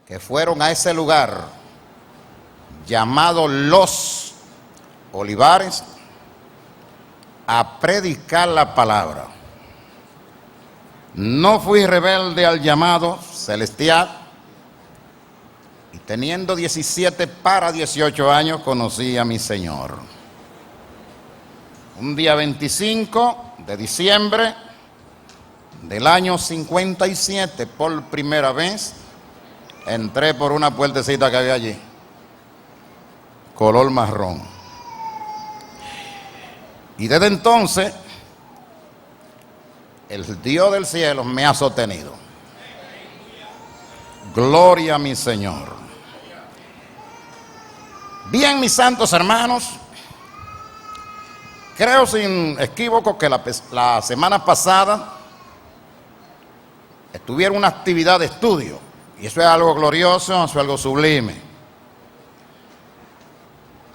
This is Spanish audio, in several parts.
que fueron a ese lugar llamado Los Olivares a predicar la palabra. No fui rebelde al llamado celestial y teniendo 17 para 18 años conocí a mi Señor. Un día 25 de diciembre del año 57, por primera vez, entré por una puertecita que había allí, color marrón. Y desde entonces, el Dios del cielo me ha sostenido. Gloria a mi Señor. Bien, mis santos hermanos, creo sin equívoco que la semana pasada tuvieron una actividad de estudio, y eso es algo glorioso, eso es algo sublime.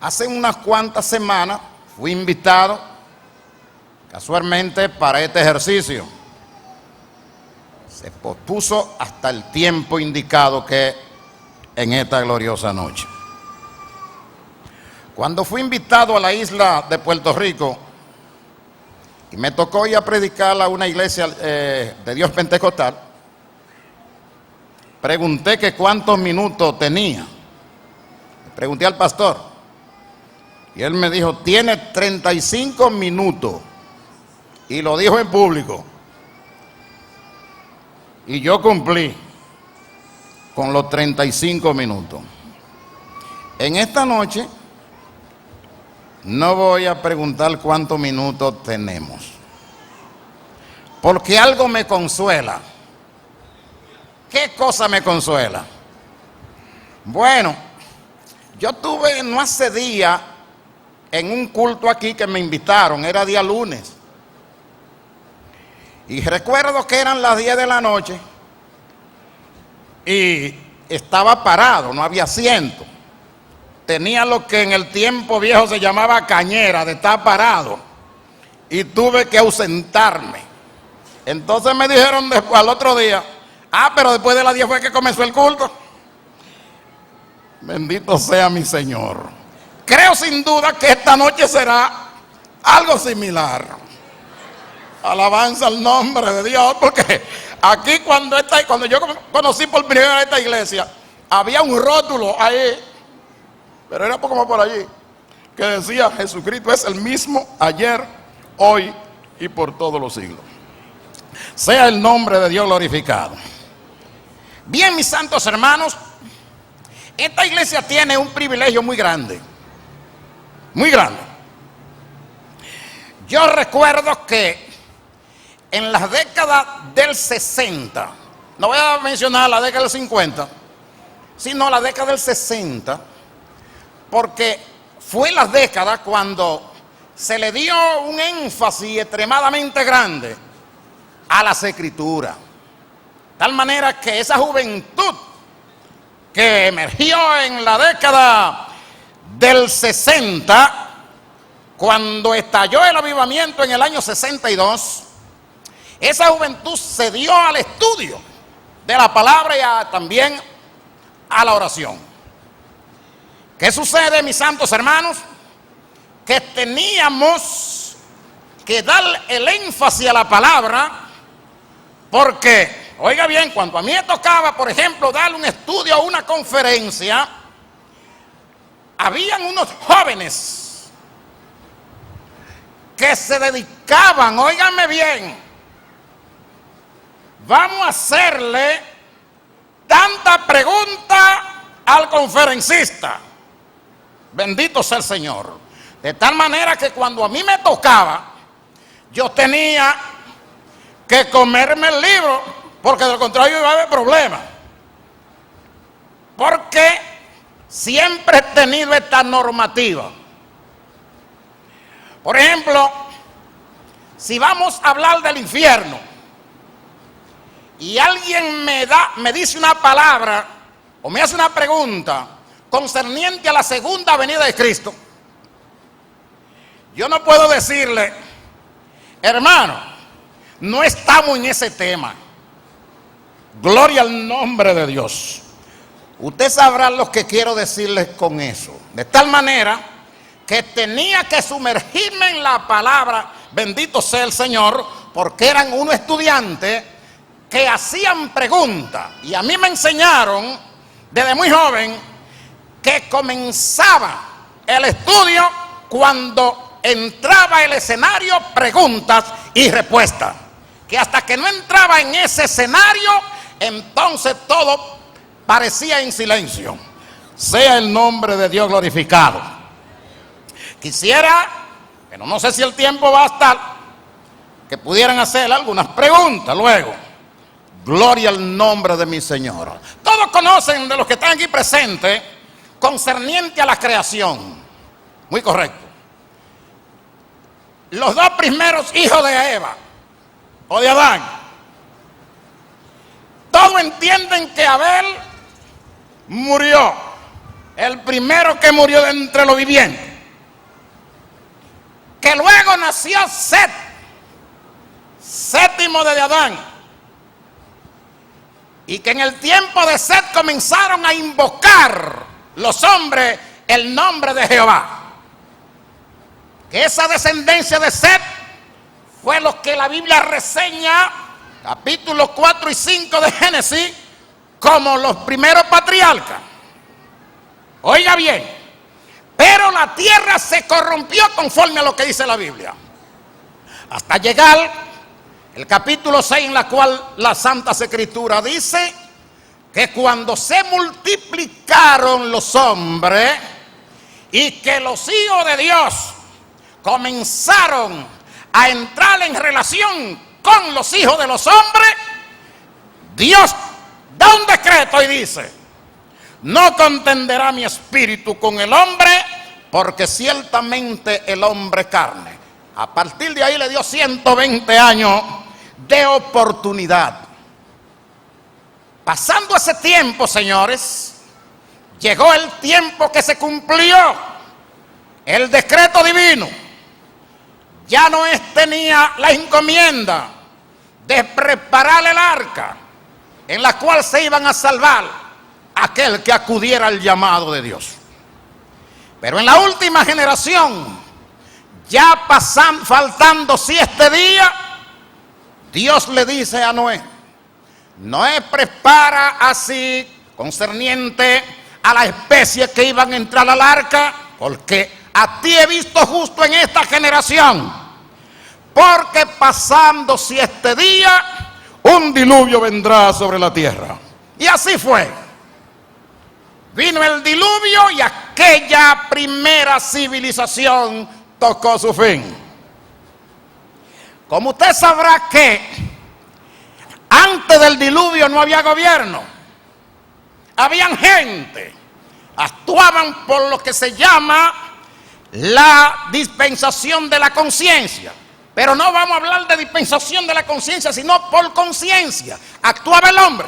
Hace unas cuantas semanas fui invitado casualmente para este ejercicio. Se pospuso hasta el tiempo indicado, que en esta gloriosa noche. Cuando fui invitado a la isla de Puerto Rico y me tocó ir a predicar a una iglesia de Dios pentecostal, pregunté que cuántos minutos tenía. Le pregunté al pastor y él me dijo: tiene 35 minutos, y lo dijo en público. Y yo cumplí con los 35 minutos. En esta noche no voy a preguntar cuántos minutos tenemos, porque algo me consuela. ¿Qué cosa me consuela? Bueno, yo tuve no hace día en un culto aquí que me invitaron, era día lunes. Y recuerdo que eran las 10 de la noche y estaba parado, no había asiento. Tenía lo que en el tiempo viejo se llamaba cañera, de estar parado, y tuve que ausentarme. Entonces me dijeron después, al otro día: pero después de las 10 fue que comenzó el culto. Bendito sea mi Señor. Creo sin duda que esta noche será algo similar. Alabanza al nombre de Dios, porque aquí cuando yo conocí por primera vez esta iglesia, había un rótulo ahí, pero era como por allí, que decía: Jesucristo es el mismo ayer, hoy y por todos los siglos. Sea el nombre de Dios glorificado. Bien, mis santos hermanos, esta iglesia tiene un privilegio muy grande, muy grande. Yo recuerdo que en las décadas del 60, no voy a mencionar la década del 50, sino la década del 60, porque fue la década cuando se le dio un énfasis extremadamente grande a las escrituras. Tal manera que esa juventud que emergió en la década del 60, cuando estalló el avivamiento en el año 62, esa juventud se dio al estudio de la palabra y también a la oración. ¿Qué sucede, mis santos hermanos? Que teníamos que dar el énfasis a la palabra, porque, oiga bien, cuando a mí me tocaba, por ejemplo, dar un estudio o una conferencia, habían unos jóvenes que se dedicaban, óiganme bien, vamos a hacerle tanta pregunta al conferencista. Bendito sea el Señor. De tal manera que cuando a mí me tocaba, yo tenía que comerme el libro, porque de lo contrario iba a haber problemas. Porque siempre he tenido esta normativa. Por ejemplo, si vamos a hablar del infierno y alguien me dice una palabra o me hace una pregunta concerniente a la segunda venida de Cristo, yo no puedo decirle: hermano, no estamos en ese tema. Gloria al nombre de Dios. Usted sabrá lo que quiero decirles con eso. De tal manera que tenía que sumergirme en la palabra, bendito sea el Señor, porque eran unos estudiantes que hacían preguntas. Y a mí me enseñaron desde muy joven que comenzaba el estudio cuando entraba el escenario preguntas y respuestas. Que hasta que no entraba en ese escenario, entonces todo parecía en silencio. Sea el nombre de Dios glorificado. Quisiera, pero no sé si el tiempo va a estar, que pudieran hacer algunas preguntas luego. Gloria al nombre de mi Señor. Todos conocen de los que están aquí presentes concerniente a la creación. Muy correcto. Los dos primeros hijos de Eva o de Adán. Todos entienden que Abel murió, el primero que murió de entre los vivientes. Que luego nació Set, séptimo de Adán. Y que en el tiempo de Set comenzaron a invocar los hombres el nombre de Jehová. Que esa descendencia de Set fue lo que la Biblia reseña, capítulos 4 y 5 de Génesis, como los primeros patriarcas. Oiga bien, pero la tierra se corrompió conforme a lo que dice la Biblia. Hasta llegar el capítulo 6, en la cual la Santa Escritura dice que cuando se multiplicaron los hombres y que los hijos de Dios comenzaron a entrar en relación con los hijos de los hombres, Dios da un decreto y dice: no contenderá mi espíritu con el hombre, porque ciertamente el hombre carne. A partir de ahí le dio 120 años de oportunidad. Pasando ese tiempo, señores, llegó el tiempo que se cumplió el decreto divino. Ya Noé tenía la encomienda de preparar el arca en la cual se iban a salvar aquel que acudiera al llamado de Dios. Pero en la última generación, ya faltando 7 días, Dios le dice a Noé: Noé, prepara así concerniente a la especie que iban a entrar al arca, porque a ti he visto justo en esta generación, porque pasando 7 días, un diluvio vendrá sobre la tierra. Y así fue. Vino el diluvio y aquella primera civilización tocó su fin. Como usted sabrá que antes del diluvio no había gobierno, habían gente, actuaban por lo que se llama la dispensación de la conciencia. Pero no vamos a hablar de dispensación de la conciencia, sino por conciencia. Actuaba el hombre.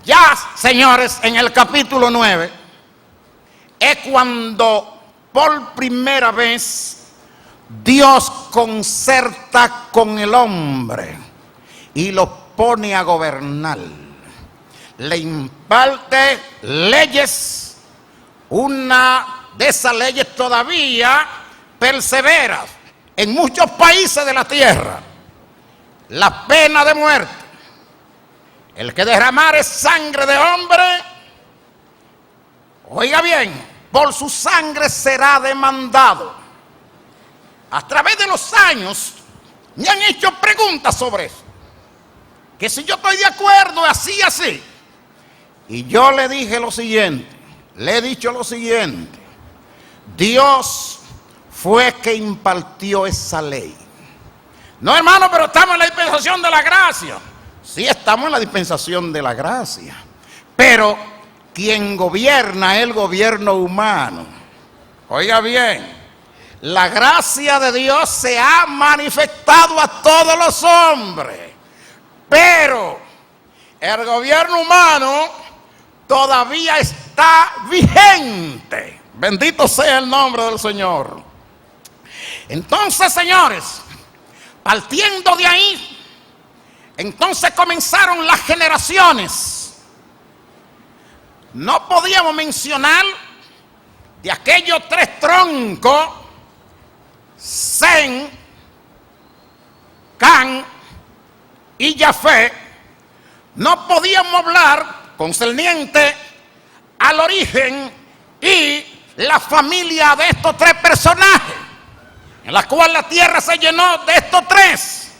Ya, señores, en el capítulo 9 es cuando por primera vez Dios concerta con el hombre y lo pone a gobernar. Le imparte leyes. Una de esas leyes todavía persevera en muchos países de la tierra: la pena de muerte. El que derramare sangre de hombre, oiga bien, por su sangre será demandado. A través de los años me han hecho preguntas sobre eso, que si yo estoy de acuerdo, así. Y yo le dije lo siguiente, le he dicho lo siguiente: Dios fue que impartió esa ley. No, hermano, pero estamos en la dispensación de la gracia. Sí, estamos en la dispensación de la gracia, pero quien gobierna es el gobierno humano. Oiga bien, la gracia de Dios se ha manifestado a todos los hombres, pero el gobierno humano todavía está vigente. Bendito sea el nombre del Señor. Entonces, señores, partiendo de ahí, entonces comenzaron las generaciones no podíamos mencionar de aquellos tres troncos, Sem, Cam y Jafet, no podíamos hablar concerniente al origen y la familia de estos tres personajes, en la cual la tierra se llenó de estos tres.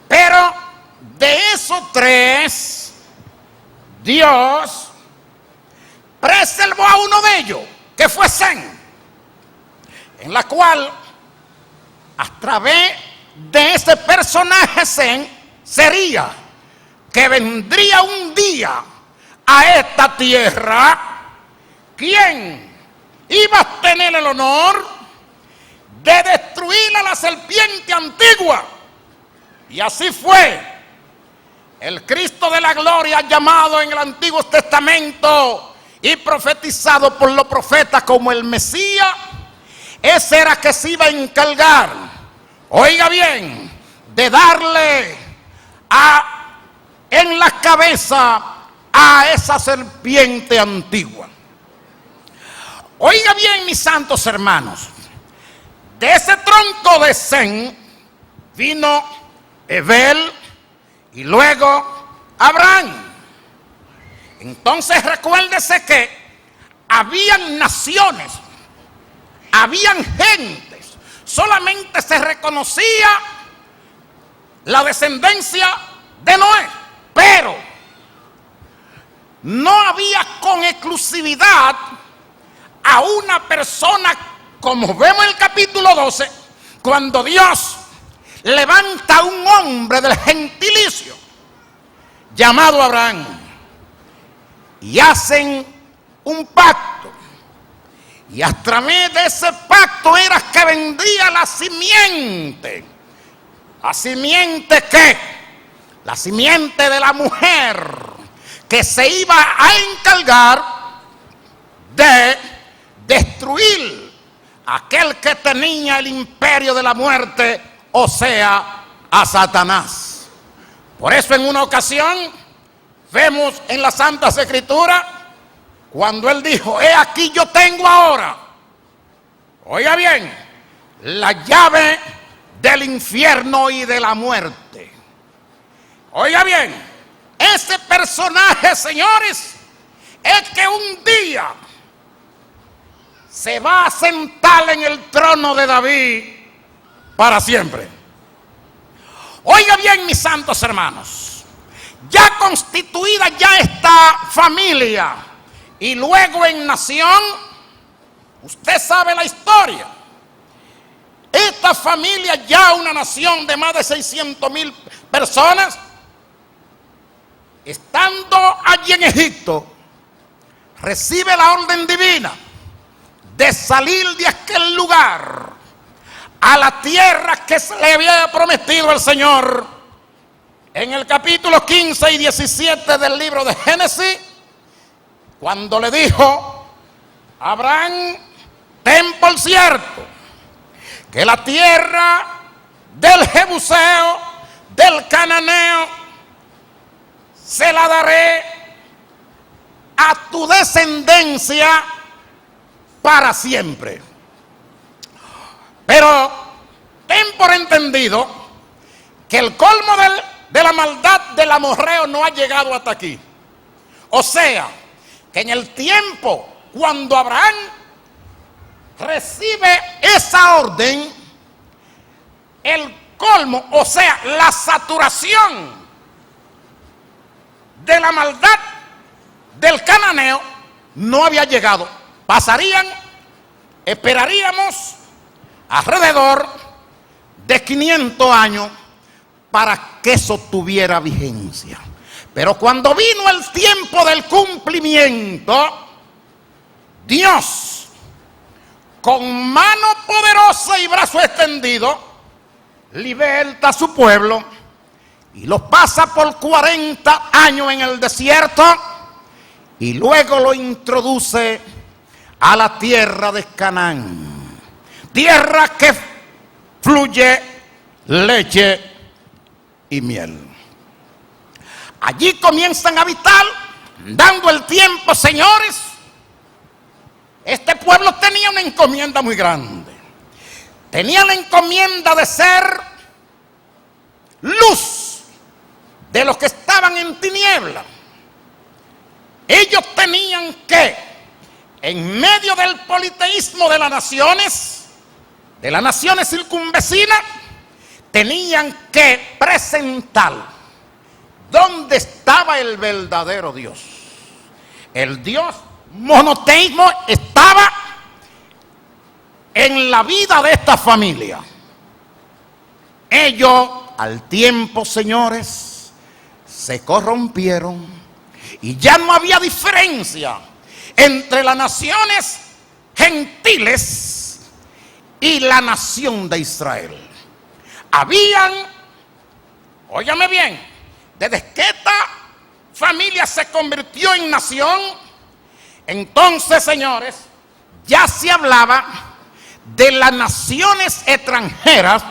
Pero de esos tres, Dios preservó a uno de ellos, que fue Sem, en la cual a través de ese personaje Sem sería que vendría un día a esta tierra quien iba a tener el honor de destruir a la serpiente antigua. Y así fue. El Cristo de la gloria, llamado en el Antiguo Testamento y profetizado por los profetas como el Mesías, ese era que se iba a encargar, oiga bien, de darle en la cabeza a esa serpiente antigua. Oiga bien, mis santos hermanos, de ese tronco de Sem vino Abel y luego Abraham. Entonces recuérdese que habían naciones, habían gentes, solamente se reconocía la descendencia de Noé, pero no había con exclusividad a una persona, como vemos en el capítulo 12, cuando Dios levanta a un hombre del gentilicio llamado Abraham y hacen un pacto, y a través de ese pacto era que vendría la simiente. ¿La simiente qué? La simiente de la mujer que se iba a encargar de destruir aquel que tenía el imperio de la muerte, o sea, a Satanás. Por eso en una ocasión vemos en las Santas Escrituras cuando él dijo: he aquí yo tengo ahora, oiga bien, la llave del infierno y de la muerte. Oiga bien, ese personaje, señores, es que un día se va a sentar en el trono de David para siempre. Oiga bien, mis santos hermanos, ya constituida ya esta familia y luego en nación, usted sabe la historia. Esta familia, ya una nación de más de 600,000 personas, estando allí en Egipto, recibe la orden divina de salir de aquel lugar a la tierra que se le había prometido al Señor. En el capítulo 15 y 17 del libro de Génesis, cuando le dijo: Abraham, ten por cierto que la tierra del Jebuseo, del Cananeo, se la daré a tu descendencia para siempre. Pero ten por entendido que el colmo de la maldad del amorreo no ha llegado hasta aquí. O sea, que en el tiempo cuando Abraham recibe esa orden, el colmo, o sea, la saturación de la maldad del cananeo no había llegado. Esperaríamos alrededor de 500 años para que eso tuviera vigencia. Pero cuando vino el tiempo del cumplimiento, Dios, con mano poderosa y brazo extendido, liberta a su pueblo y los pasa por 40 años en el desierto y luego lo introduce a la tierra de Canaán, tierra que fluye leche y miel. Allí comienzan a habitar Dando el tiempo, señores, este pueblo tenía una encomienda muy grande. Tenía la encomienda de ser luz de los que estaban en tiniebla. Ellos tenían que, en medio del politeísmo de las naciones circunvecinas, tenían que presentar dónde estaba el verdadero Dios. El Dios monoteísmo estaba en la vida de esta familia. Ellos, al tiempo, señores, se corrompieron y ya no había diferencia entre las naciones gentiles y la nación de Israel. Habían, óigame bien, desde que esta familia se convirtió en nación, entonces, señores, ya se hablaba de las naciones extranjeras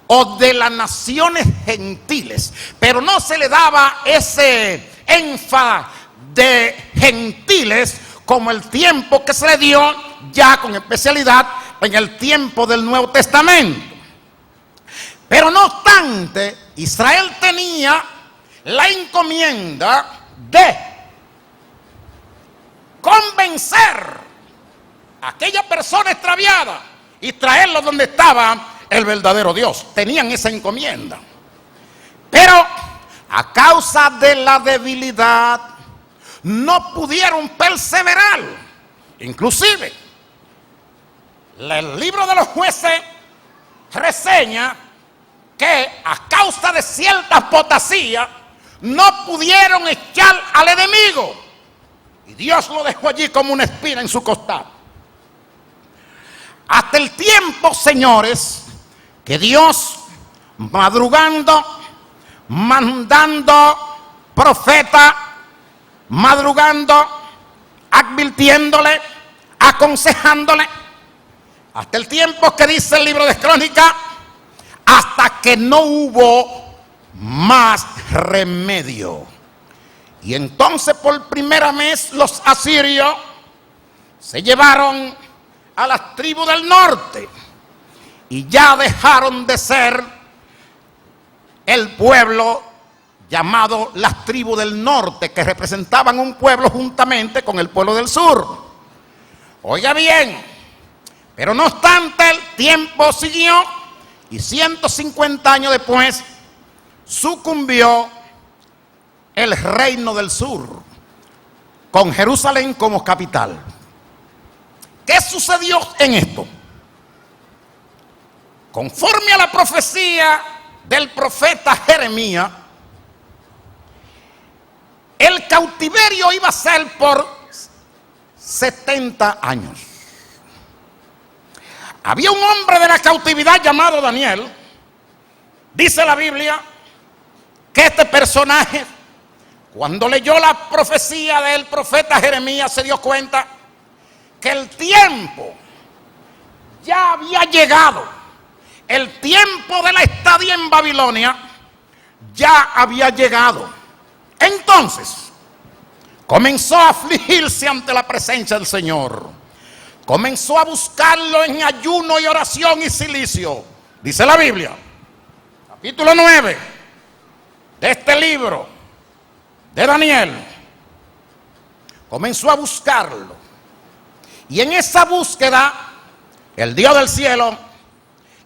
o de las naciones gentiles, pero no se le daba ese énfasis de gentiles como el tiempo que se le dio ya con especialidad en el tiempo del Nuevo Testamento. Pero no obstante, Israel tenía la encomienda de convencer a aquella persona extraviada y traerlo donde estaba el verdadero Dios. Tenían esa encomienda. Pero a causa de la debilidad no pudieron perseverar. Inclusive el libro de los Jueces reseña que a causa de cierta apostasía no pudieron echar al enemigo y Dios lo dejó allí como una espina en su costado. Hasta el tiempo, señores, que Dios, madrugando, mandando profeta, madrugando, advirtiéndole, aconsejándole, hasta el tiempo que dice el libro de Crónicas, hasta que no hubo más remedio. Y entonces por primera vez los asirios se llevaron a las tribus del norte y ya dejaron de ser el pueblo llamado las tribus del norte, que representaban un pueblo juntamente con el pueblo del sur. Oiga bien, pero no obstante el tiempo siguió y 150 años después sucumbió el reino del sur con Jerusalén como capital. ¿Qué sucedió en esto? Conforme a la profecía del profeta Jeremías, el cautiverio iba a ser por 70 años. Había un hombre de la cautividad llamado Daniel. Dice la Biblia que este personaje, cuando leyó la profecía del profeta Jeremías, se dio cuenta que el tiempo ya había llegado. El tiempo de la estadía en Babilonia ya había llegado. Entonces comenzó a afligirse ante la presencia del Señor. Comenzó a buscarlo en ayuno y oración y cilicio. Dice la Biblia, capítulo 9 de este libro de Daniel. Comenzó a buscarlo. Y en esa búsqueda, el Dios del cielo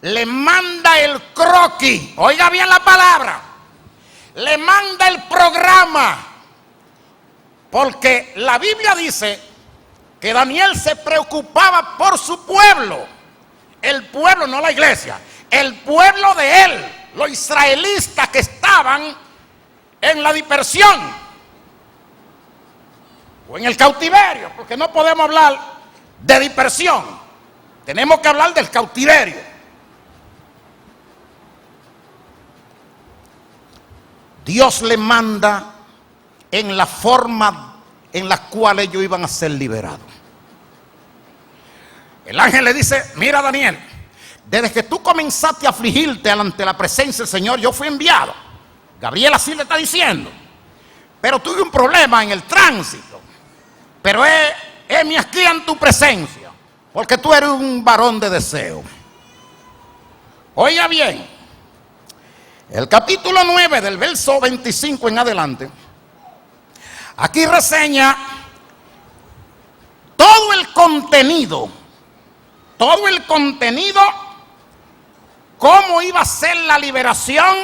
le manda el croquis. Oiga bien la palabra. Le manda el programa. Porque la Biblia dice que Daniel se preocupaba por su pueblo. El pueblo, no la iglesia. El pueblo de él. Los israelitas que estaban en la dispersión. O en el cautiverio. Porque no podemos hablar de dispersión. Tenemos que hablar del cautiverio. Dios le manda en la forma en la cual ellos iban a ser liberados. El ángel le dice, mira Daniel, desde que tú comenzaste a afligirte ante la presencia del Señor, yo fui enviado. Gabriel así le está diciendo. pero tuve un problema en el tránsito. Pero heme aquí en tu presencia, porque tú eres un varón de deseo. Oiga bien, el capítulo 9 del verso 25 en adelante, aquí reseña todo el contenido, cómo iba a ser la liberación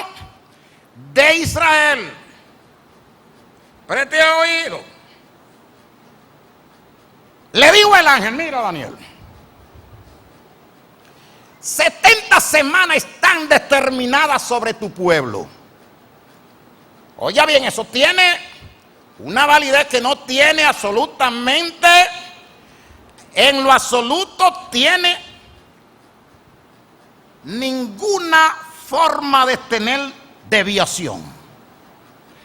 de Israel. Preste oído. Le dijo el ángel, mira Daniel, 70 semanas están determinadas sobre tu pueblo. Oiga bien, eso tiene una validez que no tiene absolutamente, en lo absoluto tiene ninguna forma de tener desviación.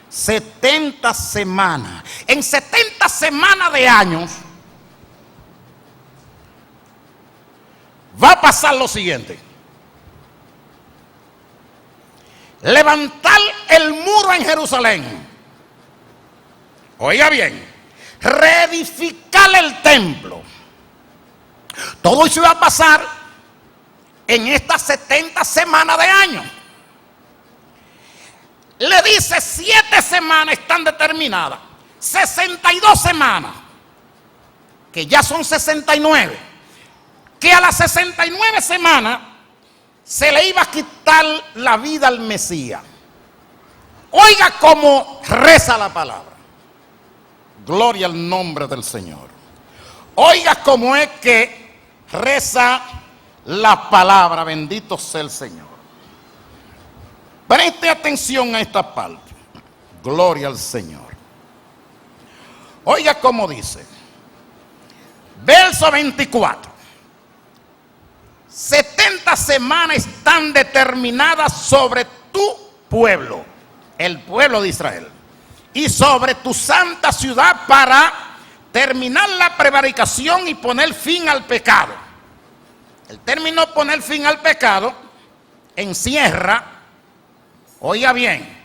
70 semanas. En 70 semanas de años va a pasar lo siguiente: levantar el muro en Jerusalén. Oiga bien, reedificar el templo. Todo eso iba a pasar en estas 70 semanas de años. Le dice 7 semanas están determinadas, 62 semanas, que ya son 69, que a las 69 semanas se le iba a quitar la vida al Mesías. Oiga cómo reza la palabra. Gloria al nombre del Señor. Oiga cómo es que reza la palabra. Bendito sea el Señor. Preste atención a esta parte. Gloria al Señor. Oiga cómo dice. Verso 24. 70 semanas están determinadas sobre tu pueblo, el pueblo de Israel, y sobre tu santa ciudad, para terminar la prevaricación y poner fin al pecado. El término poner fin al pecado encierra, oiga bien,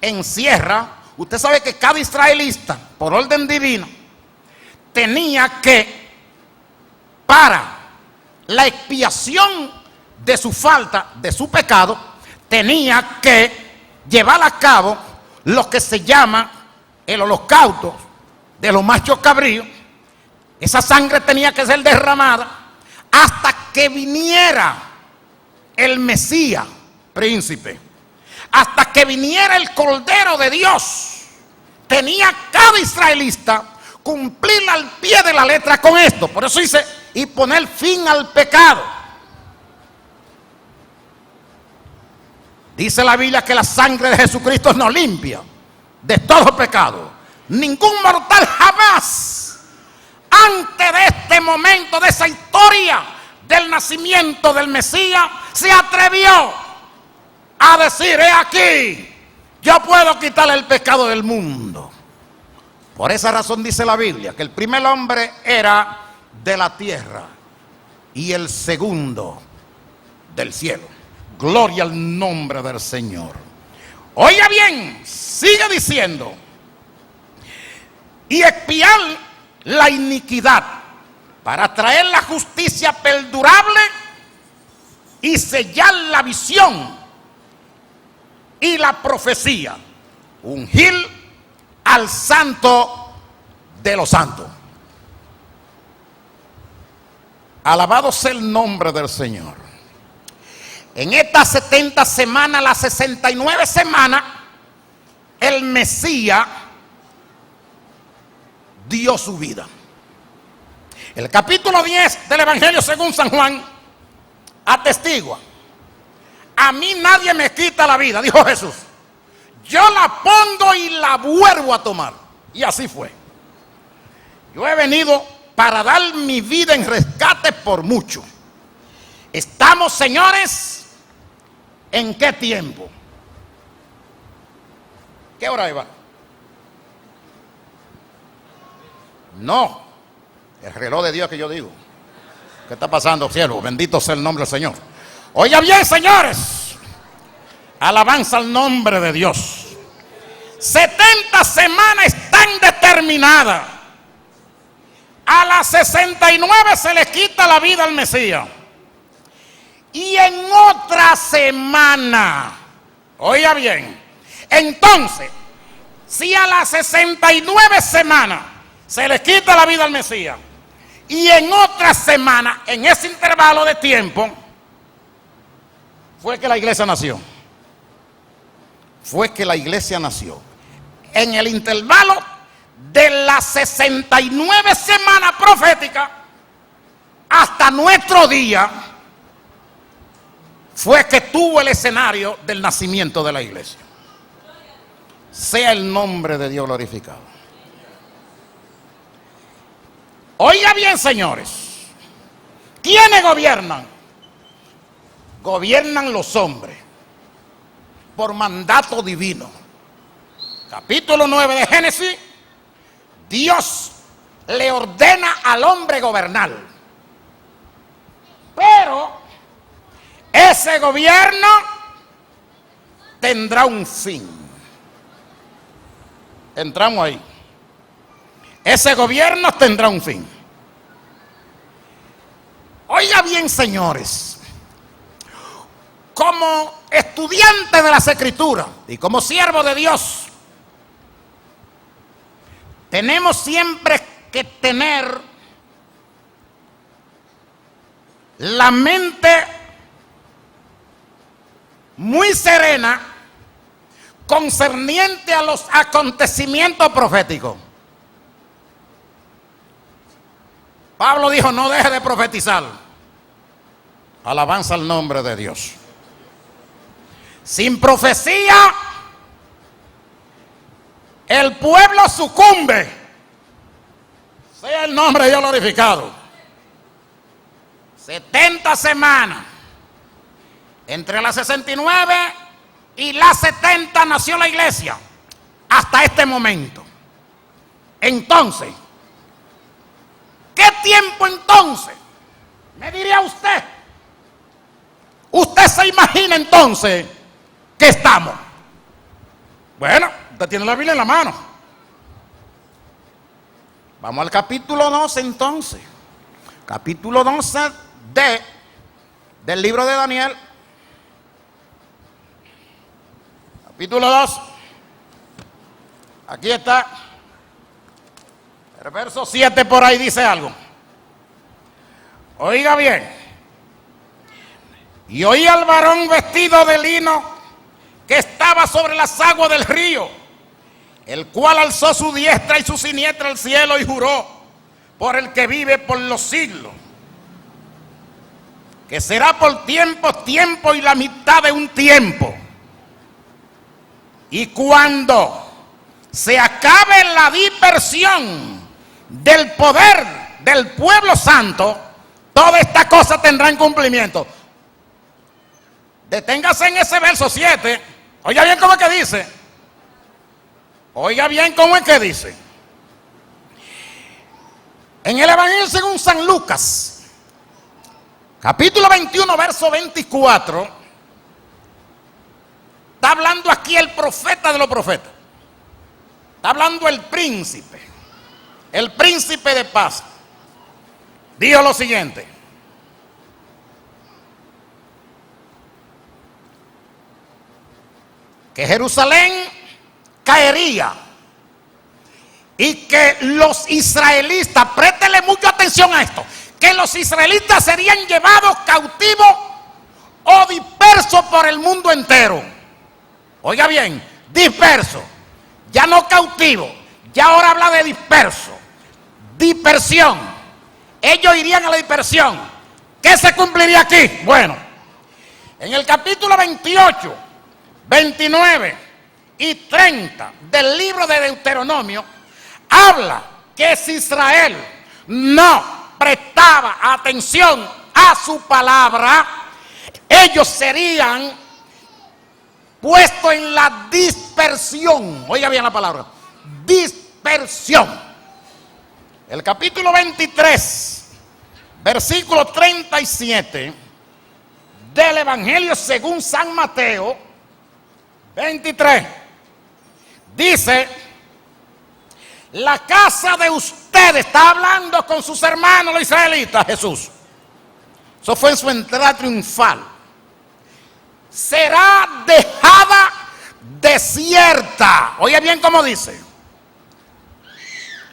encierra, usted sabe que cada israelita, por orden divino, tenía que, para la expiación de su falta, de su pecado, tenía que llevar a cabo lo que se llama el holocausto de los machos cabríos. Esa sangre tenía que ser derramada hasta que viniera el Mesías, príncipe, hasta que viniera el Cordero de Dios. Tenía cada israelita cumplir al pie de la letra con esto. Por eso dice, y poner fin al pecado. Dice la Biblia que la sangre de Jesucristo nos limpia de todo pecado. Ningún mortal jamás, antes de este momento, de esa historia del nacimiento del Mesías, se atrevió a decir, he aquí, yo puedo quitar el pecado del mundo. Por esa razón dice la Biblia que el primer hombre era de la tierra y el segundo del cielo. Gloria al nombre del Señor. Oiga bien, sigue diciendo, y expiar la iniquidad, para traer la justicia perdurable y sellar la visión y la profecía, ungir al santo de los santos. Alabado sea el nombre del Señor. En estas 70 semanas, las 69 semanas, el Mesías dio su vida. El capítulo 10 del Evangelio según San Juan atestigua: a mí nadie me quita la vida, dijo Jesús, yo la pongo y la vuelvo a tomar. Y así fue. Yo he venido para dar mi vida en rescate por mucho. Estamos, señores, ¿en qué tiempo? ¿Qué hora iba? No, el reloj de Dios que yo digo. ¿Qué está pasando, cielo? Bendito sea el nombre del Señor. Oiga bien, señores, alabanza al nombre de Dios. 70 70 semanas están determinadas. A las 69 se le quita la vida al Mesías. Y en otra semana, oiga bien, entonces, si a las 69 semanas se le quita la vida al Mesías, y en otra semana, en ese intervalo de tiempo, fue que la iglesia nació. Fue que la iglesia nació. En el intervalo de las 69 semanas proféticas hasta nuestro día, fue que tuvo el escenario del nacimiento de la iglesia. Sea el nombre de Dios glorificado. Oiga bien, señores, ¿quiénes gobiernan? Gobiernan los hombres por mandato divino. Capítulo 9 de Génesis, Dios le ordena al hombre gobernar. Pero ese gobierno tendrá un fin. Entramos ahí. Ese gobierno tendrá un fin. Oiga bien, señores, como estudiante de las Escrituras y como siervo de Dios, tenemos siempre que tener la mente muy serena concerniente a los acontecimientos proféticos. Pablo dijo: no deje de profetizar. Alabanza al nombre de Dios. Sin profecía, el pueblo sucumbe. Sea el nombre de Dios glorificado. 70 semanas. Entre las 69 y las 70 nació la iglesia. Hasta este momento. Entonces, ¿qué tiempo entonces? Me diría usted. Usted se imagina entonces que estamos. Bueno, usted tiene la Biblia en la mano. Vamos al capítulo 12 entonces. Capítulo 12 del libro de Daniel. Capítulo 2. Aquí está. El verso 7 por ahí dice algo. Oiga bien. Y oí al varón vestido de lino que estaba sobre las aguas del río, el cual alzó su diestra y su siniestra al cielo y juró por el que vive por los siglos, que será por tiempo y la mitad de un tiempo. Y cuando se acabe la dispersión del poder del pueblo santo, toda esta cosa tendrá en cumplimiento. Deténgase en ese verso 7. Oiga bien cómo es que dice. Oiga bien cómo es que dice. En el Evangelio según San Lucas, capítulo 21, verso 24, está hablando aquí el profeta de los profetas. Está hablando el príncipe de paz. Dijo lo siguiente: que Jerusalén caería y que los israelitas, préstele mucha atención a esto, que los israelitas serían llevados cautivos o dispersos por el mundo entero. Oiga bien, dispersos, ya no cautivos, ya ahora habla de disperso, dispersión. Ellos irían a la dispersión. ¿Qué se cumpliría aquí? Bueno, en el capítulo 28, 29 y 30 del libro de Deuteronomio, habla que si Israel no prestaba atención a su palabra, ellos serían puestos en la dispersión. Oiga bien la palabra, dispersión. El capítulo 23, versículo 37 del Evangelio según San Mateo 23, dice la casa de ustedes, está hablando con sus hermanos los israelitas, Jesús. Eso fue en su entrada triunfal. Será dejada desierta. Oye bien cómo dice.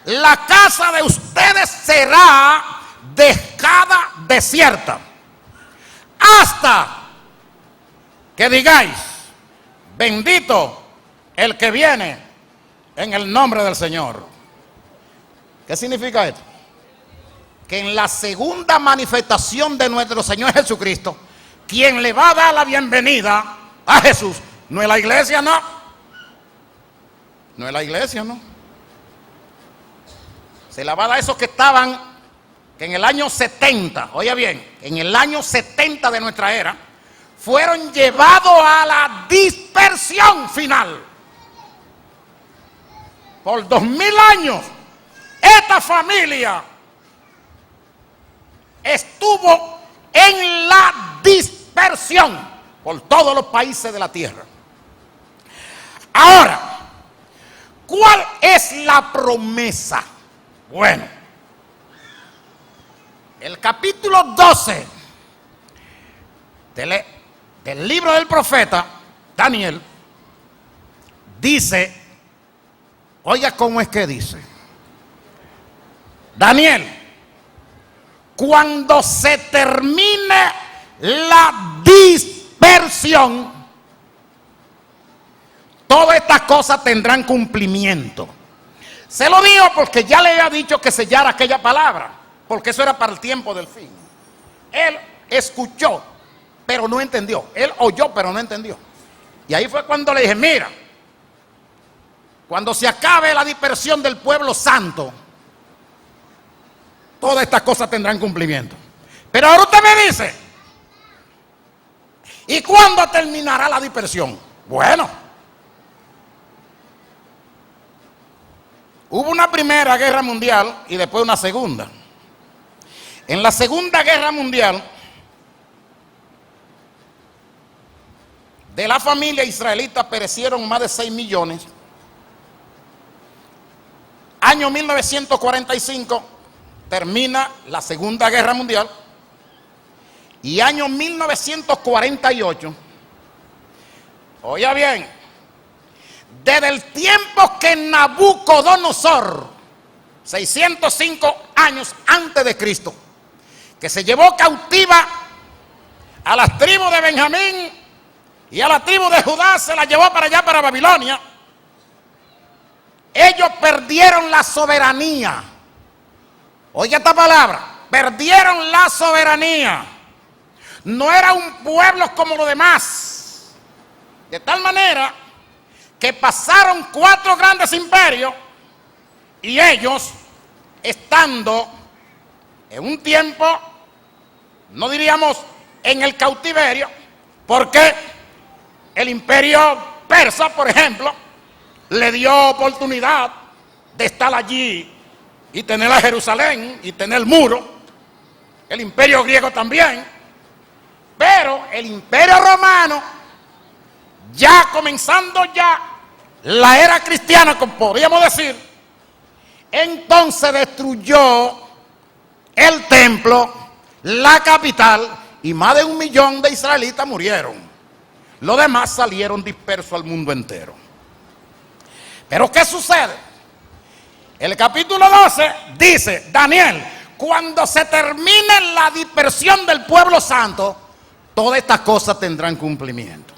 La casa de ustedes será dejada desierta. Hasta que digáis, bendito el que viene en el nombre del Señor. ¿Qué significa esto? Que en la segunda manifestación de nuestro Señor Jesucristo, quien le va a dar la bienvenida a Jesús, no es la iglesia, no. No es la iglesia, no. Se la va a dar a esos que estaban, que en el año 70, oye bien, en el año 70 de nuestra era, fueron llevados a la dispersión final. Por 2000 años, esta familia estuvo en la dispersión por todos los países de la tierra. Ahora, ¿cuál es la promesa? Bueno, el capítulo 12 del libro del profeta Daniel dice, oiga cómo es que dice, Daniel, cuando se termine la dispersión, todas estas cosas tendrán cumplimiento. Se lo digo porque ya le había dicho que sellara aquella palabra, porque eso era para el tiempo del fin. Él escuchó, pero no entendió. Él oyó, pero no entendió. Y ahí fue cuando le dije, mira, cuando se acabe la dispersión del pueblo santo, todas estas cosas tendrán cumplimiento. Pero ahora usted me dice, ¿y cuándo terminará la dispersión? Bueno, hubo una primera guerra mundial y después una segunda. En la segunda guerra mundial, de la familia israelita perecieron más de 6 millones. Año 1945 termina la segunda guerra mundial. Y año 1948, oiga bien, desde el tiempo que Nabucodonosor, 605 años antes de Cristo, que se llevó cautiva a las tribus de Benjamín y a la tribu de Judá, se la llevó para allá, para Babilonia. Ellos perdieron la soberanía. Oiga esta palabra, perdieron la soberanía. No era un pueblo como los demás. De tal manera que pasaron 4 grandes imperios y ellos, estando en un tiempo, no diríamos en el cautiverio, porque el imperio persa, por ejemplo, le dio oportunidad de estar allí y tener a Jerusalén y tener el muro. El imperio griego también. Pero el imperio romano, ya comenzando ya la era cristiana, como podríamos decir, entonces destruyó el templo, la capital, y más de 1 millón de israelitas murieron. Los demás salieron dispersos al mundo entero. Pero ¿qué sucede? El capítulo 12 dice, Daniel, cuando se termine la dispersión del pueblo santo, todas estas cosas tendrán cumplimiento.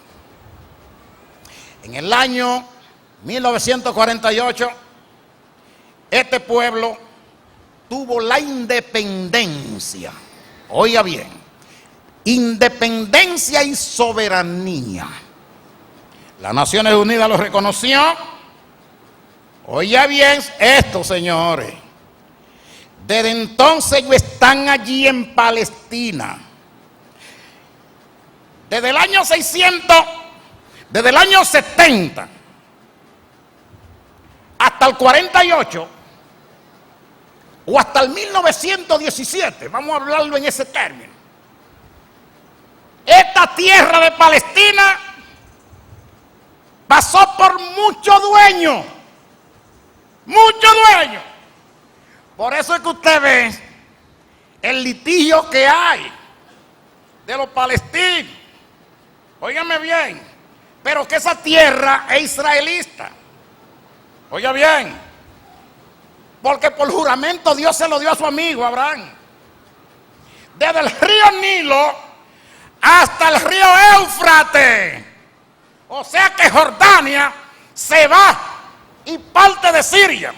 En el año 1948, este pueblo tuvo la independencia. Oiga bien, independencia y soberanía. Las Naciones Unidas lo reconoció. Oiga bien esto, señores. Desde entonces ellos están allí en Palestina. Desde el año 600, desde el año 70 hasta el 48 o hasta el 1917, vamos a hablarlo en ese término. Esta tierra de Palestina pasó por muchos dueños. Muchos dueños. Por eso es que usted ve el litigio que hay de los palestinos. Óigame bien, pero que esa tierra es israelita. Oiga bien, porque por juramento Dios se lo dio a su amigo Abraham. Desde el río Nilo hasta el río Éufrates. O sea que Jordania se va y parte de Siria.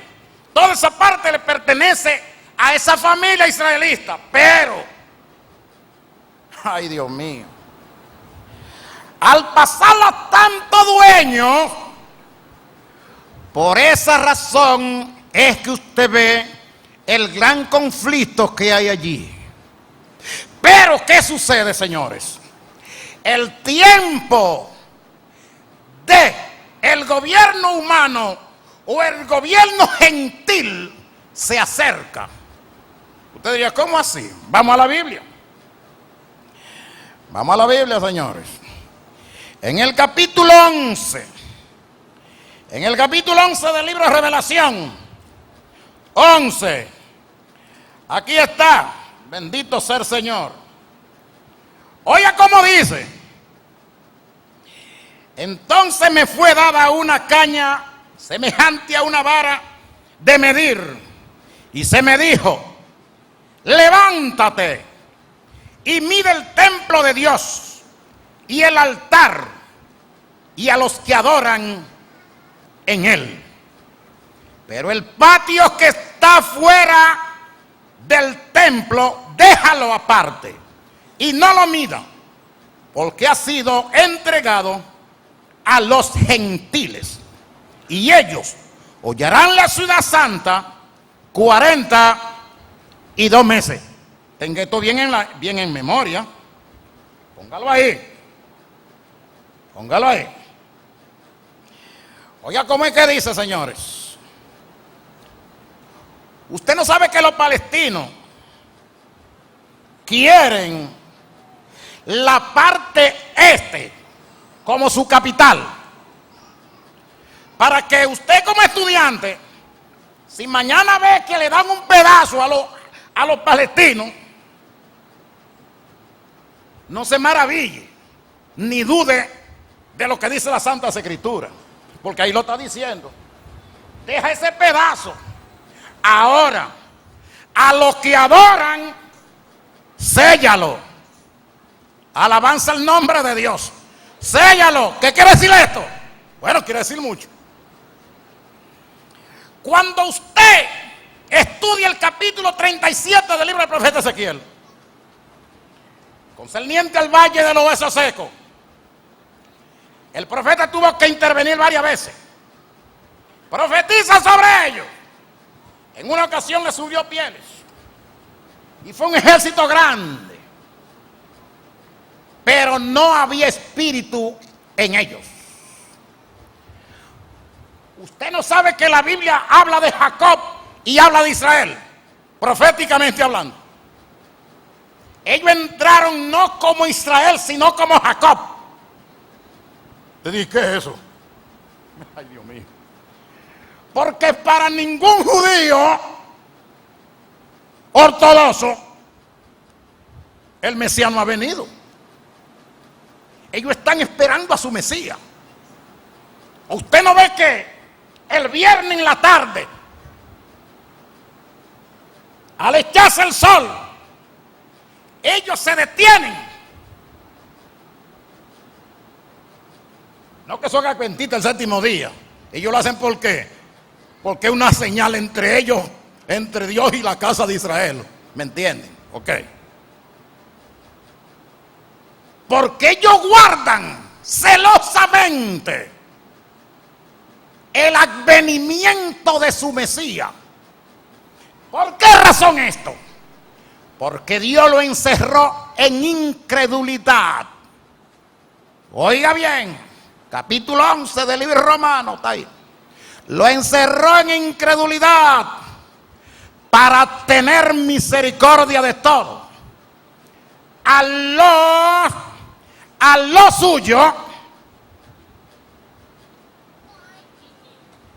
Toda esa parte le pertenece a esa familia israelita. Pero, ay Dios mío, al pasarla tanto dueño, por esa razón es que usted ve el gran conflicto que hay allí. Pero, ¿qué sucede, señores? El tiempo de el gobierno humano o el gobierno gentil se acerca. Usted diría, ¿cómo así? Vamos a la Biblia. Vamos a la Biblia, señores. En el capítulo 11. En el capítulo 11 del libro de Revelación. 11. Aquí está. Bendito sea el Señor. Oiga cómo dice. Entonces me fue dada una caña semejante a una vara de medir. Y se me dijo, levántate y mide el templo de Dios y el altar y a los que adoran en él. Pero el patio que está fuera del templo, déjalo aparte y no lo mida, porque ha sido entregado a los gentiles y ellos hollarán la ciudad santa 42 meses. Tenga esto bien en memoria. Póngalo ahí. Póngalo ahí. Oiga, ¿cómo es que dice, señores? Usted no sabe que los palestinos quieren la parte este como su capital. Para que usted como estudiante, si mañana ve que le dan un pedazo a los palestinos, no se maraville, ni dude de lo que dice la Santa Escritura, porque ahí lo está diciendo. Deja ese pedazo. Ahora, a los que adoran, séllalo. Alabanza el nombre de Dios. Séllalo. ¿Qué quiere decir esto? Bueno, quiere decir mucho. Cuando usted estudia el capítulo 37 del libro del profeta Ezequiel, concerniente al valle de los huesos secos, el profeta tuvo que intervenir varias veces. Profetiza sobre ellos. En una ocasión le subió pieles y fue un ejército grande, pero no había espíritu en ellos. Usted no sabe que la Biblia habla de Jacob y habla de Israel, proféticamente hablando. Ellos entraron no como Israel, sino como Jacob. Te dije, ¿qué es eso? Ay, Dios mío. Porque para ningún judío ortodoxo el Mesías no ha venido. Ellos están esperando a su Mesías. Usted no ve que el viernes en la tarde, al echarse el sol, ellos se detienen. No que son adventistas el séptimo día. Ellos lo hacen ¿por qué? Porque es una señal entre ellos, entre Dios y la casa de Israel. ¿Me entienden? Ok. Porque ellos guardan celosamente el advenimiento de su Mesías. ¿Por qué razón esto? Porque Dios lo encerró en incredulidad. Oiga bien, capítulo 11 del libro romano, está ahí. Lo encerró en incredulidad para tener misericordia de todos. A lo suyo,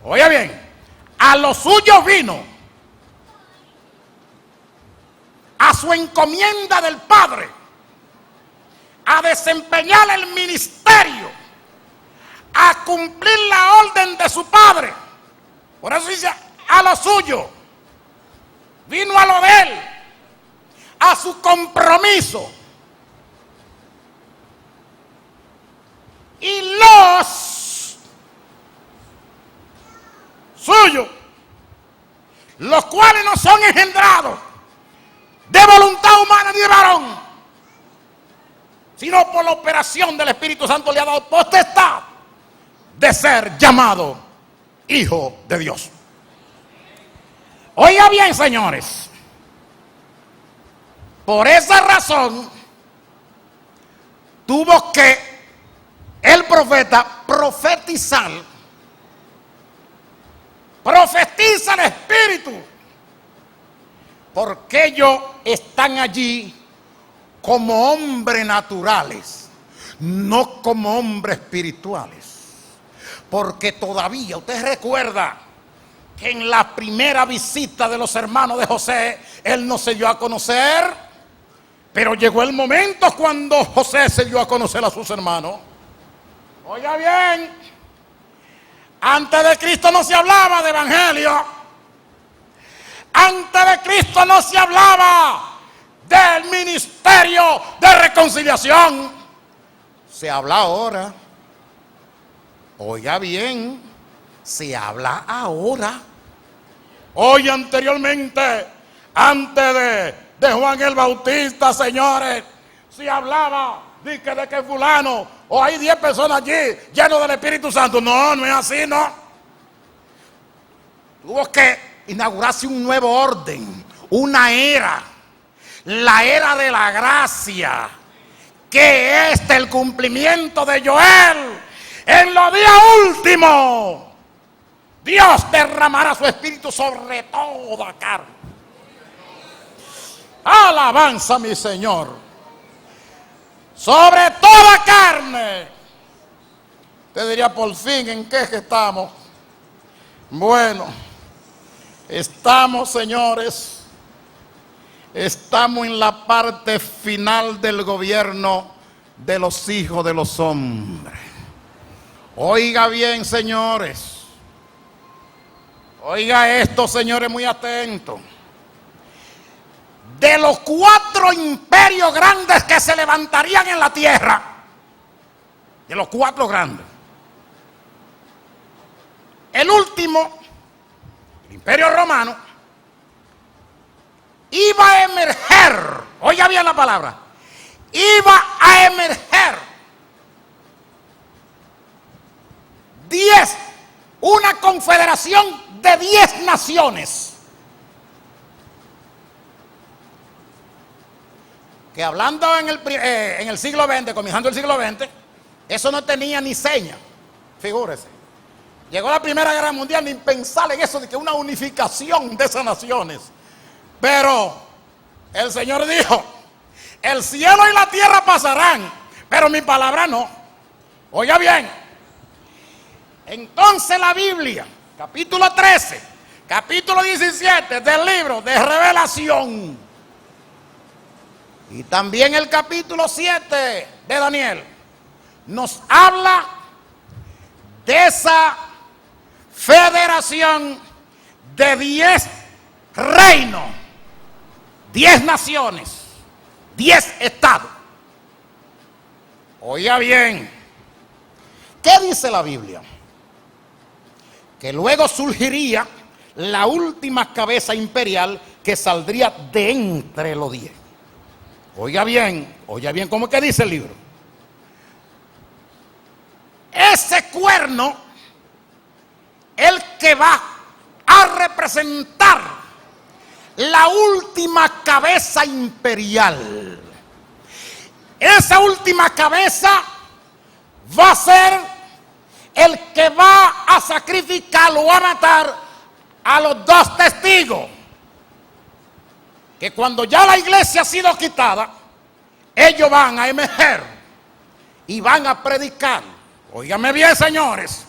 oiga bien, a los suyos vino, a su encomienda del Padre, a desempeñar el ministerio, a cumplir la orden de su Padre. Por eso dice a lo suyo, vino a lo de él, a su compromiso. Y los suyos, los cuales no son engendrados de voluntad humana ni de varón, sino por la operación del Espíritu Santo, le ha dado potestad de ser llamado hijo de Dios. Oiga bien, señores, por esa razón tuvo que el profeta profetizar. Profetiza el Espíritu, porque ellos están allí como hombres naturales, no como hombres espirituales. Porque todavía, usted recuerda que en la primera visita de los hermanos de José, él no se dio a conocer, pero llegó el momento cuando José se dio a conocer a sus hermanos. Oiga bien, antes de Cristo no se hablaba de evangelio, antes de Cristo no se hablaba del ministerio de reconciliación, se habla ahora. Oiga bien, se habla ahora. Hoy anteriormente, antes de Juan el Bautista, señores, se hablaba de que fulano, o hay 10 personas allí llenos del Espíritu Santo. No, no es así, no. Tuvo que inaugurarse un nuevo orden, una era, la era de la gracia, que es el cumplimiento de Joel. En los días últimos, Dios derramará su Espíritu sobre toda carne. Alabanza, mi Señor. Sobre toda carne. Te diría, por fin, ¿en qué es que estamos? Bueno, estamos, señores, estamos en la parte final del gobierno de los hijos de los hombres. Oiga bien, señores. Oiga esto, señores, muy atentos. De los 4 imperios grandes que se levantarían en la tierra, de los 4 grandes, el último, el Imperio Romano, iba a emerger, oiga bien la palabra, iba a emerger 10, una confederación de 10 naciones. Que hablando en el siglo XX, comenzando el siglo XX, eso no tenía ni seña, figúrese. Llegó la Primera Guerra Mundial, ni pensar en eso de que una unificación de esas naciones. Pero el Señor dijo, el cielo y la tierra pasarán, pero mi palabra no. Oiga bien, entonces la Biblia, capítulo 13, capítulo 17 del libro de Revelación, y también el capítulo 7 de Daniel, nos habla de esa federación de 10 reinos, 10 naciones, 10 estados. Oiga bien, ¿qué dice la Biblia? Que luego surgiría la última cabeza imperial que saldría de entre los 10. Oiga bien cómo es que dice el libro. Ese cuerno, el que va a representar la última cabeza imperial. Esa última cabeza va a ser el que va a sacrificar o a matar a los 2 testigos. Que cuando ya la iglesia ha sido quitada, ellos van a emerger y van a predicar. Óigame bien, señores,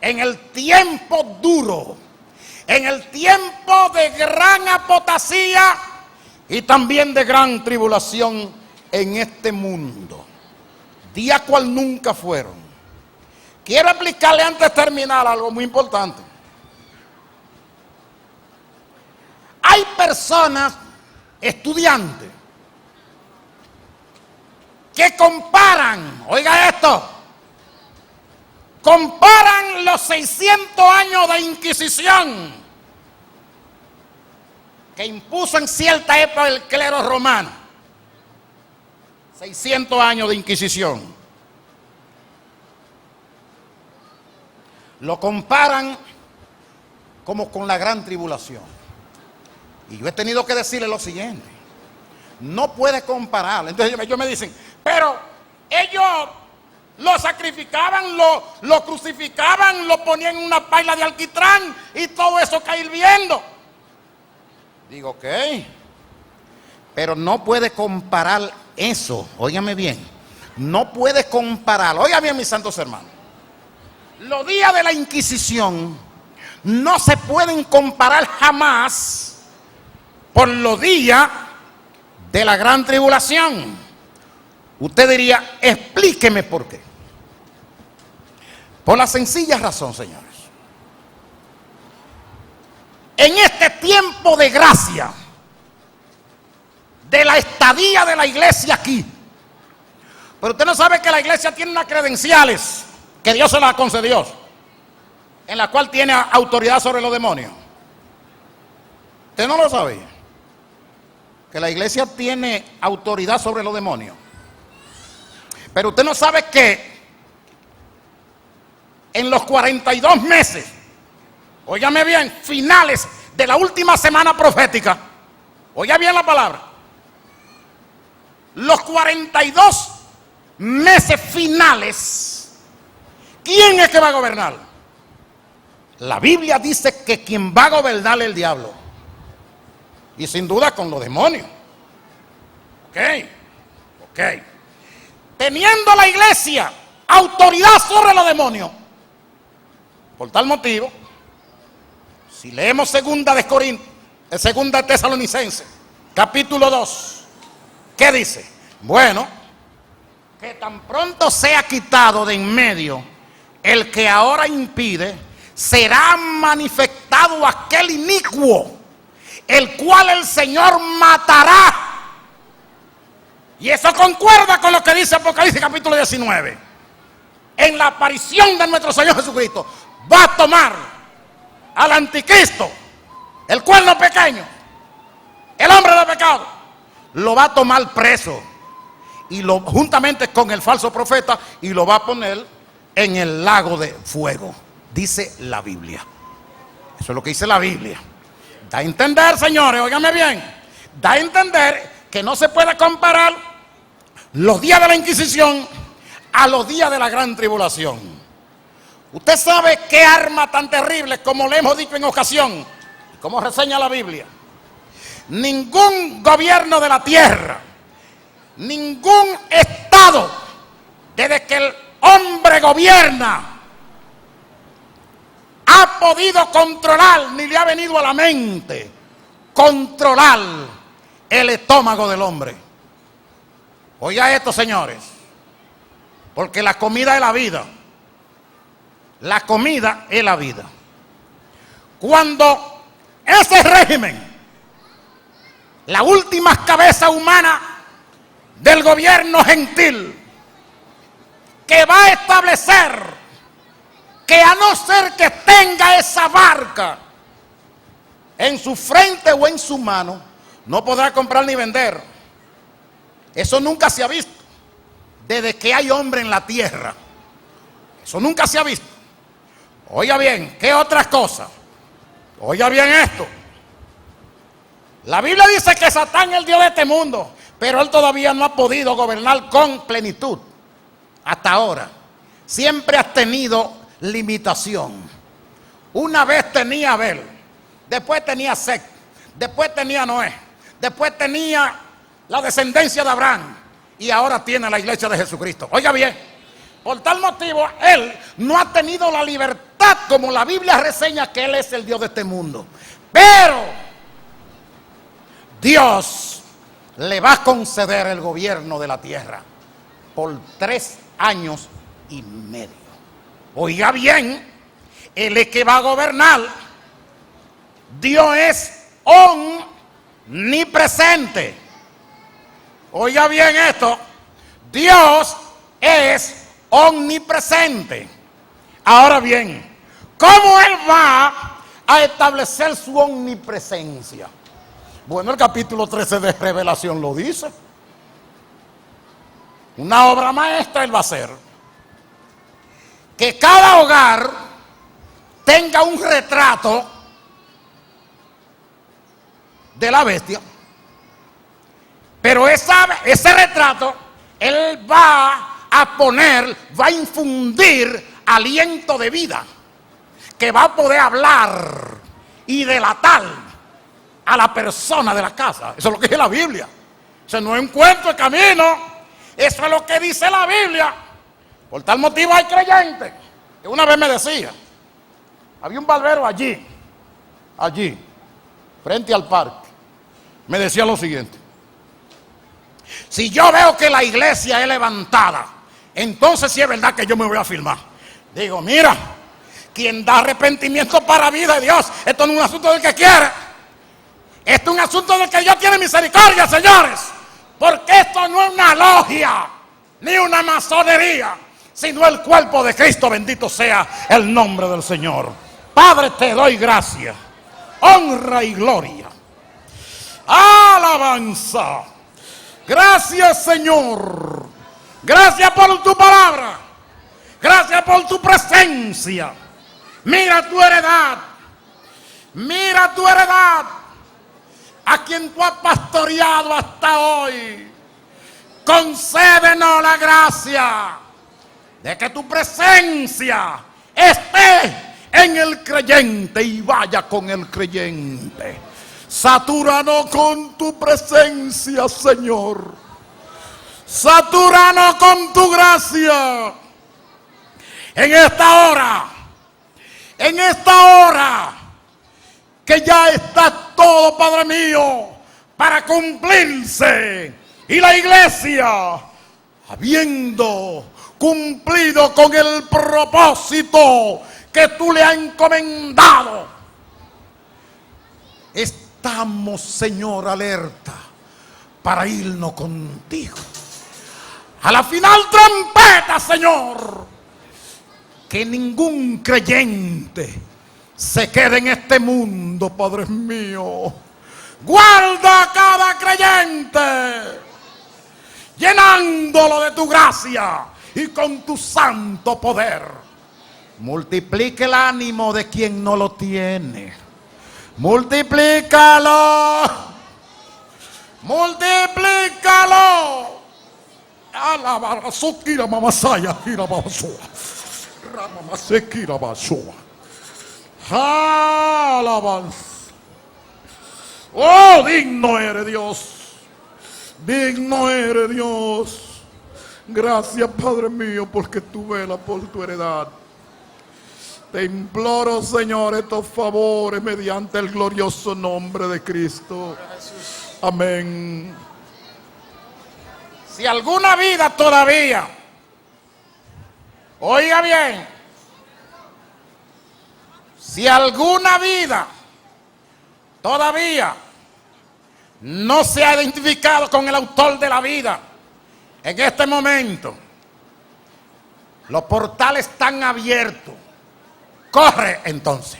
en el tiempo duro, en el tiempo de gran apostasía y también de gran tribulación en este mundo, día cual nunca fueron. Quiero explicarle antes de terminar algo muy importante. Hay personas, estudiantes, que comparan, oiga esto, comparan los 600 años de Inquisición que impuso en cierta época el clero romano. 600 años de Inquisición. Lo comparan como con la gran tribulación. Y yo he tenido que decirle lo siguiente: no puede compararlo. Entonces ellos me dicen, pero ellos lo sacrificaban, lo crucificaban, lo ponían en una paila de alquitrán y todo eso cae hirviendo. Digo, ok, pero no puede comparar eso. Óigame bien, no puede comparar. Oiga bien, mis santos hermanos, los días de la Inquisición no se pueden comparar jamás por los días de la gran tribulación. Usted diría, explíqueme por qué. Por la sencilla razón, señores. En este tiempo de gracia, de la estadía de la iglesia aquí, pero usted no sabe que la iglesia tiene unas credenciales que Dios se las concedió, en la cual tiene autoridad sobre los demonios. ¿Usted no lo sabía? Que la iglesia tiene autoridad sobre los demonios. Pero usted no sabe que en los 42 meses, óigame bien, finales de la última semana profética, oiga bien la palabra, los 42 meses finales, ¿quién es que va a gobernar? La Biblia dice que quien va a gobernar es el diablo. Y sin duda con los demonios. Ok. Teniendo la iglesia autoridad sobre los demonios, por tal motivo, si leemos segunda de Corintios, segunda de Tesalonicenses, capítulo 2, ¿qué dice? Bueno, que tan pronto sea quitado de en medio el que ahora impide, será manifestado aquel inicuo, el cual el Señor matará. Y eso concuerda con lo que dice Apocalipsis capítulo 19. En la aparición de nuestro Señor Jesucristo, va a tomar al anticristo, el cuerno pequeño, el hombre de pecado, lo va a tomar preso y juntamente con el falso profeta, y lo va a poner en el lago de fuego, dice la Biblia. Eso es lo que dice la Biblia. Da a entender, señores, óigame bien, da a entender que no se puede comparar los días de la Inquisición a los días de la gran tribulación. Usted sabe qué arma tan terrible, como le hemos dicho en ocasión, como reseña la Biblia. Ningún gobierno de la tierra, ningún estado, desde que el hombre gobierna, ha podido controlar, ni le ha venido a la mente controlar el estómago del hombre. Oiga esto, señores, porque la comida es la vida. La comida es la vida. Cuando ese régimen, la última cabeza humana del gobierno gentil, que va a establecer que a no ser que tenga esa barca en su frente o en su mano, no podrá comprar ni vender. Eso nunca se ha visto desde que hay hombre en la tierra. Eso nunca se ha visto. Oiga bien, ¿qué otras cosas? Oiga bien esto. La Biblia dice que Satán es el Dios de este mundo, pero él todavía no ha podido gobernar con plenitud. Hasta ahora. Siempre ha tenido limitación. Una vez tenía Abel, después tenía Set, después tenía Noé, después tenía la descendencia de Abraham y ahora tiene la iglesia de Jesucristo. Oiga bien, por tal motivo él no ha tenido la libertad potestad, como la Biblia reseña que Él es el Dios de este mundo. Pero Dios le va a conceder el gobierno de la tierra por 3 años y medio. Oiga bien, Él es que va a gobernar. Dios es omnipresente. Oiga bien esto, Dios es omnipresente. Ahora bien, ¿cómo Él va a establecer su omnipresencia? Bueno, el capítulo 13 de Revelación lo dice. Una obra maestra Él va a hacer. Que cada hogar tenga un retrato de la bestia. Pero ese retrato Él va a infundir aliento de vida, que va a poder hablar y delatar a la persona de la casa. Eso es lo que dice la Biblia. Eso no es un cuento de camino. Eso es lo que dice la Biblia. Por tal motivo hay creyentes que una vez me decía, había un barbero allí, frente al parque, me decía lo siguiente: si yo veo que la iglesia es levantada, entonces sí es verdad que yo me voy a firmar. Digo, mira, quien da arrepentimiento para vida de Dios, esto no es un asunto del que quiere, esto es un asunto del que Dios tiene misericordia, señores, porque esto no es una logia ni una masonería, sino el cuerpo de Cristo. Bendito sea el nombre del Señor. Padre, te doy gracias, honra y gloria, alabanza. Gracias, Señor. Gracias por tu palabra. Gracias por tu presencia. Mira tu heredad. Mira tu heredad. A quien tú has pastoreado hasta hoy. Concédenos la gracia de que tu presencia esté en el creyente y vaya con el creyente. Satúranos con tu presencia, Señor. Satúranos con tu gracia. En esta hora, que ya está todo, Padre mío, para cumplirse. Y la iglesia, habiendo cumplido con el propósito que tú le has encomendado, estamos, Señor, alerta para irnos contigo. A la final trompeta, Señor, que ningún creyente se quede en este mundo, Padre mío. Guarda a cada creyente, llenándolo de tu gracia y con tu santo poder. Multiplique el ánimo de quien no lo tiene. Multiplícalo. Multiplícalo. Alabarasukira mamasaya, kira babasua. Ramamasekira basua. Alabanza. Oh, digno eres Dios. Digno eres Dios. Gracias, Padre mío, porque tú velas por tu heredad. Te imploro, Señor, estos favores mediante el glorioso nombre de Cristo. Amén. Si alguna vida todavía, oiga bien, si alguna vida todavía no se ha identificado con el autor de la vida, en este momento, los portales están abiertos. Corre entonces.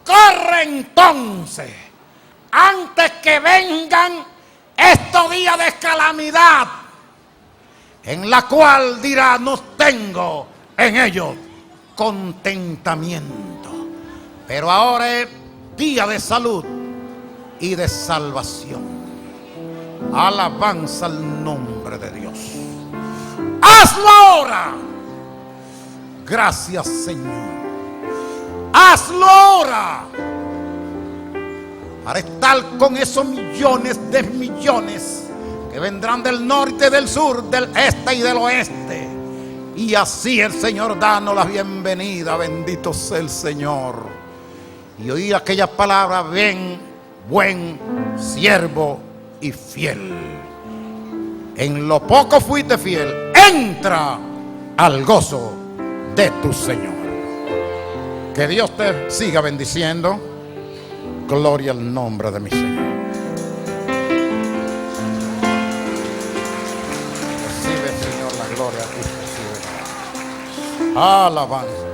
Corre entonces. Antes que vengan estos días de calamidad, en la cual dirá, no tengo en ellos contentamiento. Pero ahora es día de salud y de salvación. Alabanza al nombre de Dios. Hazlo ahora. Gracias, Señor. Hazlo ahora. Para estar con esos millones de millones que vendrán del norte, del sur, del este y del oeste, Y así el Señor danos la bienvenida. Bendito sea el Señor. Y oí aquellas palabras: ven, buen siervo y fiel. En lo poco fuiste fiel, entra al gozo de tu Señor. Que Dios te siga bendiciendo. Gloria al nombre de mi Señor. Recibe, Señor, la gloria a ti. Recibe. Alabanza.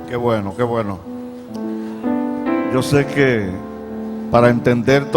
Qué bueno, qué bueno. Yo sé que para entender todo